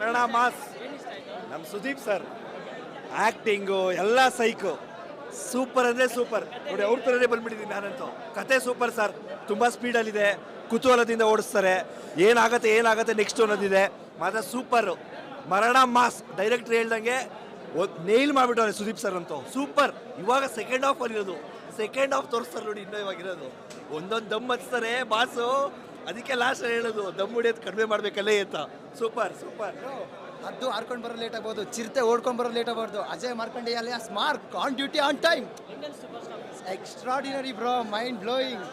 ಮರಣ ಮಾಸ್. ನಮ್ಮ Sudeep sir acting ಎಲ್ಲ ಸೈಕು ಸೂಪರ್ ಅಂದರೆ ಸೂಪರ್. ನೋಡಿ ಅವ್ರ ಥರನೇ ಬಂದ್ಬಿಟ್ಟಿದ್ದೀನಿ ನಾನಂತೂ. ಕತೆ ಸೂಪರ್ ಸರ್, ತುಂಬ ಸ್ಪೀಡಲ್ಲಿದೆ, ಕುತೂಹಲದಿಂದ ಓಡಿಸ್ತಾರೆ, ಏನಾಗತ್ತೆ ನೆಕ್ಸ್ಟ್ ಅನ್ನೋದಿದೆ. ಮಾತ್ರ ಸೂಪರು, ಮರಣ ಮಾಸ್. ಡೈರೆಕ್ಟ್ರ್ ಹೇಳ್ದಂಗೆ ನೇಲ್ ಮಾಡಿಬಿಟ್ಟವ್ರೆ ಸುದೀಪ್ ಸರ್ ಅಂತೂ ಸೂಪರ್. ಇವಾಗ ಸೆಕೆಂಡ್ ಹಾಫ್ ಅಲ್ಲಿರೋದು, ಸೆಕೆಂಡ್ ಹಾಫ್ ತೋರಿಸ್ತಾರೆ ನೋಡಿ ಇನ್ನೂ ಇವಾಗಿರೋದು. ಒಂದೊಂದು ದಮ್ ಹಚ್ತಾರೆ ಬಾಸು, ಅದಕ್ಕೆ ಲಾಸ್ಟ್ ಹೇಳೋದು ದಮ್ ಹೊಡಿಯೋದು ಕಡಿಮೆ ಮಾಡಬೇಕಲ್ಲೇ ಅಂತ. Super super. ಅದು ಹಾರ್ಕೊಂಡು ಬರೋ ಲೇಟ್ ಆಗ್ಬೋದು, ಚಿರತೆ ಓಡ್ಕೊಂಡು ಬರೋ ಲೇಟ್ ಆಗ್ಬಾರ್ದು. Ajay Markande alias mark on duty on time. Extraordinary bro, mind blowing.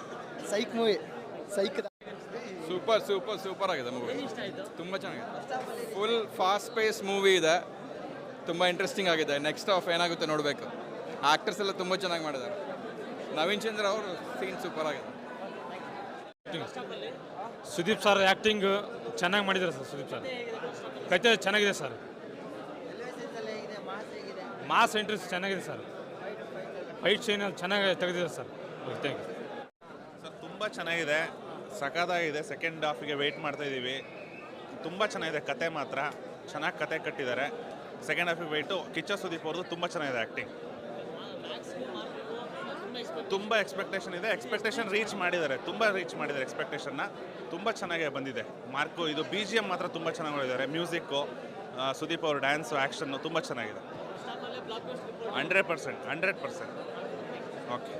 Psych movie, psych. Super super super ಆಗಿದೆ ಮೂವಿ, ತುಂಬ ಚೆನ್ನಾಗಿದೆ. ಫುಲ್ ಫಾಸ್ಟ್ ಪೇಸ್ ಮೂವಿ ಇದೆ, ತುಂಬ ಇಂಟ್ರೆಸ್ಟಿಂಗ್ ಆಗಿದೆ. ನೆಕ್ಸ್ಟ್ ಹಾಫ್ ಏನಾಗುತ್ತೆ ನೋಡಬೇಕು. ಆ್ಯಕ್ಟರ್ಸ್ ಎಲ್ಲ ತುಂಬ ಚೆನ್ನಾಗಿ ಮಾಡಿದ್ದಾರೆ. ನವೀನ್ ಚಂದ್ರ ಅವರು ಸೀನ್ ಸೂಪರ್ ಆಗಿದೆ. ಸುದೀಪ್ ಸರ್ ಆ್ಯಕ್ಟಿಂಗ್ ಚೆನ್ನಾಗಿ ಮಾಡಿದ್ದಾರೆ ಸರ್. ಸುದೀಪ್ ಸರ್ ಕತೆ ಚೆನ್ನಾಗಿದೆ ಸರ್. ಮಾಸ್ ಎಂಟ್ರೆನ್ಸ್ ಚೆನ್ನಾಗಿದೆ ಸರ್. ಫೈಟ್ ಸೀನ್ ಚೆನ್ನಾಗಿ ತೆಗೆದಿದೆ ಸರ್. Thank you sir. ತುಂಬ ಚೆನ್ನಾಗಿದೆ, ಸಖತ್ತಾಗಿದೆ. ಸೆಕೆಂಡ್ ಹಾಫಿಗೆ ವೆಯ್ಟ್ ಮಾಡ್ತಾ ಇದ್ದೀವಿ. ತುಂಬ ಚೆನ್ನಾಗಿದೆ, ಕತೆ ಮಾತ್ರ ಚೆನ್ನಾಗಿ ಕತೆ ಕಟ್ಟಿದ್ದಾರೆ. ಸೆಕೆಂಡ್ ಹಾಫಿಗೆ ವೆಯ್ಟು. ಕಿಚ್ಚ ಸುದೀಪ್ ಅವ್ರದ್ದು ತುಂಬ ಚೆನ್ನಾಗಿದೆ ಆ್ಯಕ್ಟಿಂಗ್. ತುಂಬ ಎಕ್ಸ್ಪೆಕ್ಟೇಷನ್ ಇದೆ, ಎಕ್ಸ್ಪೆಕ್ಟೇಷನ್ ರೀಚ್ ಮಾಡಿದ್ದಾರೆ, ತುಂಬ ರೀಚ್ ಮಾಡಿದ್ದಾರೆ ಎಕ್ಸ್ಪೆಕ್ಟೇಷನ್ನ. ತುಂಬ ಚೆನ್ನಾಗೇ ಬಂದಿದೆ ಮಾರ್ಕು. ಇದು BGM ಮಾತ್ರ ತುಂಬ ಚೆನ್ನಾಗಿ ಮಾಡಿದ್ದಾರೆ. ಮ್ಯೂಸಿಕ್ಕು, ಸುದೀಪ್ ಅವ್ರ ಡ್ಯಾನ್ಸು, ಆ್ಯಕ್ಷನ್ನು ತುಂಬ ಚೆನ್ನಾಗಿದೆ. 100%. ಓಕೆ.